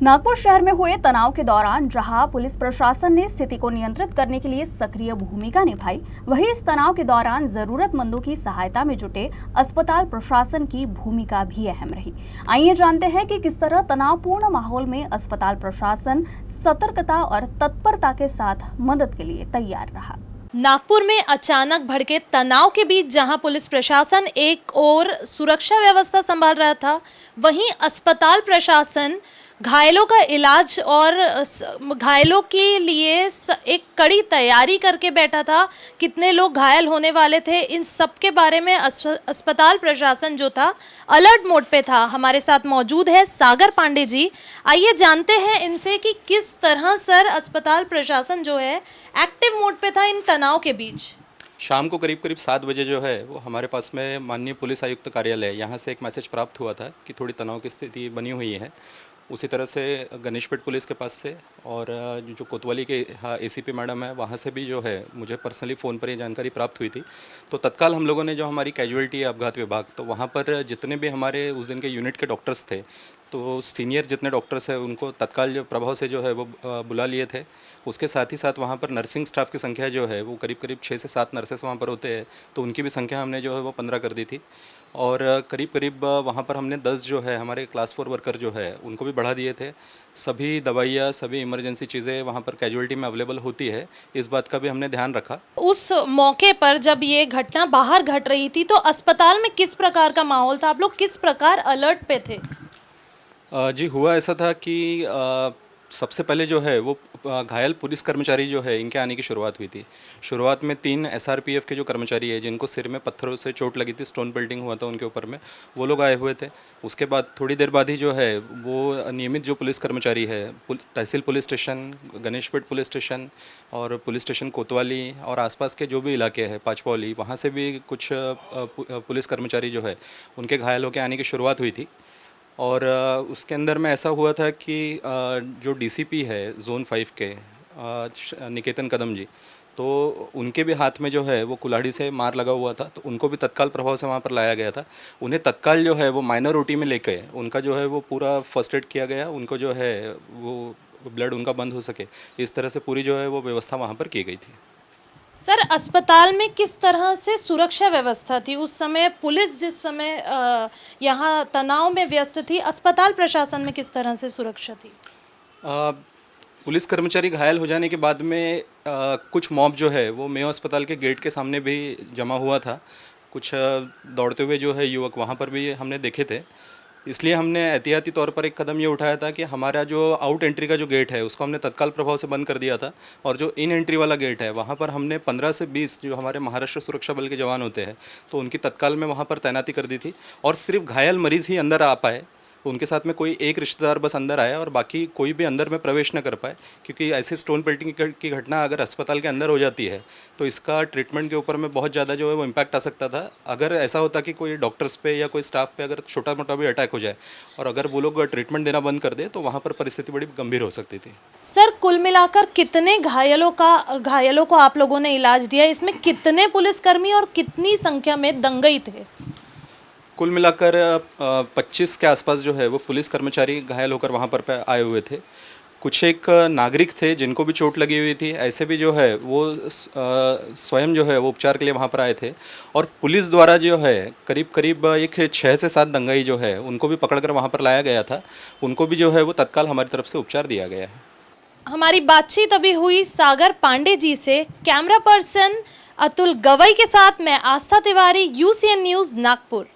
नागपुर शहर में हुए तनाव के दौरान जहां पुलिस प्रशासन ने स्थिति को नियंत्रित करने के लिए सक्रिय भूमिका निभाई, वहीं इस तनाव के दौरान जरूरतमंदों की सहायता में जुटे अस्पताल प्रशासन की भूमिका भी अहम रही। आइए जानते हैं कि किस तरह तनावपूर्ण माहौल में अस्पताल प्रशासन सतर्कता और तत्परता के साथ मदद के लिए तैयार रहा। नागपुर में अचानक भड़के तनाव के बीच जहां पुलिस प्रशासन एक ओर सुरक्षा व्यवस्था संभाल रहा था, वहीं अस्पताल प्रशासन घायलों का इलाज और घायलों के लिए एक कड़ी तैयारी करके बैठा था। कितने लोग घायल होने वाले थे, इन सब के बारे में अस्पताल प्रशासन जो था अलर्ट मोड पे था। हमारे साथ मौजूद है सागर पांडे जी। आइए जानते हैं इनसे कि किस तरह सर अस्पताल प्रशासन जो है एक्टिव मोड पे था इन तनाव के बीच। शाम को करीब 7 बजे जो है वो हमारे पास में माननीय पुलिस आयुक्त कार्यालय यहाँ से एक मैसेज प्राप्त हुआ था कि थोड़ी तनाव की स्थिति बनी हुई है। उसी तरह से गणेशपेट पुलिस के पास से और जो कोतवाली के एसीपी मैडम है वहाँ से भी जो है मुझे पर्सनली फ़ोन पर ये जानकारी प्राप्त हुई थी। तो तत्काल हम लोगों ने जो हमारी कैजुअल्टी अपघात विभाग, तो वहाँ पर जितने भी हमारे उस दिन के यूनिट के डॉक्टर्स थे, तो सीनियर जितने डॉक्टर्स हैं उनको तत्काल जो प्रभाव से जो है वो बुला लिए थे। उसके साथ ही साथ वहाँ पर नर्सिंग स्टाफ की संख्या जो है वो करीब 6 से 7 नर्सेस वहाँ पर होते हैं, तो उनकी भी संख्या हमने जो है वो 15 कर दी थी। और करीब वहाँ पर हमने 10 जो है हमारे क्लास 4 वर्कर जो है उनको भी बढ़ा दिए थे। सभी दवाइयाँ, सभी इमरजेंसी चीज़ें वहाँ पर कैजुअल्टी में अवेलेबल होती है, इस बात का भी हमने ध्यान रखा। उस मौके पर जब ये घटना बाहर घट रही थी तो अस्पताल में किस प्रकार का माहौल था, आप लोग किस प्रकार अलर्ट पे थे? जी, हुआ ऐसा था कि सबसे पहले जो है वो घायल पुलिस कर्मचारी जो है इनके आने की शुरुआत हुई थी। शुरुआत में 3 एसआरपीएफ के जो कर्मचारी है जिनको सिर में पत्थरों से चोट लगी थी, स्टोन पेल्टिंग हुआ था उनके ऊपर में, वो लोग आए हुए थे। उसके बाद थोड़ी देर बाद ही जो है वो नियमित जो पुलिस कर्मचारी है Tehsil police station, Ganeshpeth police station और पुलिस स्टेशन कोतवाली और आसपास के जो भी इलाके हैं पाचपौली, वहाँ से भी कुछ पुलिस कर्मचारी जो है उनके घायल होकर आने की शुरुआत हुई थी। और उसके अंदर में ऐसा हुआ था कि जो डीसीपी है जोन 5 के निकेतन कदम जी, तो उनके भी हाथ में जो है वो कुल्हाड़ी से मार लगा हुआ था, तो उनको भी तत्काल प्रभाव से वहाँ पर लाया गया था। उन्हें तत्काल जो है वो माइनर ओटी में लेके उनका जो है वो पूरा फर्स्ट एड किया गया, उनको जो है वो ब्लड उनका बंद हो सके, इस तरह से पूरी जो है वो व्यवस्था वहाँ पर की गई थी। सर अस्पताल में किस तरह से सुरक्षा व्यवस्था थी उस समय? पुलिस जिस समय यहाँ तनाव में व्यस्त थी, अस्पताल प्रशासन में किस तरह से सुरक्षा थी? पुलिस कर्मचारी घायल हो जाने के बाद में कुछ मॉब जो है वो मेयो अस्पताल के गेट के सामने भी जमा हुआ था। कुछ दौड़ते हुए जो है युवक वहाँ पर भी हमने देखे थे। इसलिए हमने एहतियाती तौर पर एक कदम ये उठाया था कि हमारा जो आउट एंट्री का जो गेट है उसको हमने तत्काल प्रभाव से बंद कर दिया था, और जो इन एंट्री वाला गेट है वहाँ पर हमने 15 से 20 जो हमारे महाराष्ट्र सुरक्षा बल के जवान होते हैं तो उनकी तत्काल में वहाँ पर तैनाती कर दी थी, और सिर्फ घायल मरीज़ ही अंदर आ पाए। उनके साथ में कोई एक रिश्तेदार बस अंदर आया और बाकी कोई भी अंदर में प्रवेश न कर पाए, क्योंकि ऐसे स्टोन पेल्टिंग की घटना अगर अस्पताल के अंदर हो जाती है तो इसका ट्रीटमेंट के ऊपर में बहुत ज़्यादा जो है वो इम्पैक्ट आ सकता था। अगर ऐसा होता कि कोई डॉक्टर्स पे या कोई स्टाफ पे अगर छोटा मोटा भी अटैक हो जाए और अगर वो लोग ट्रीटमेंट देना बंद कर दे तो वहाँ पर परिस्थिति बड़ी गंभीर हो सकती थी। सर कुल मिलाकर कितने घायलों को आप लोगों ने इलाज दिया? इसमें कितने पुलिसकर्मी और कितनी संख्या में दंगई थे? कुल मिलाकर 25 के आसपास जो है वो पुलिस कर्मचारी घायल होकर वहाँ पर आए हुए थे। कुछ एक नागरिक थे जिनको भी चोट लगी हुई थी, ऐसे भी जो है वो स्वयं जो है वो उपचार के लिए वहाँ पर आए थे। और पुलिस द्वारा जो है करीब एक 6 से 7 दंगाई जो है उनको भी पकड़कर वहाँ पर लाया गया था, उनको भी जो है वो तत्काल हमारी तरफ से उपचार दिया गया है। हमारी बातचीत अभी हुई सागर पांडे जी से। कैमरा पर्सन अतुल गवई के साथ मैं आस्था तिवारी, UCN न्यूज़ नागपुर।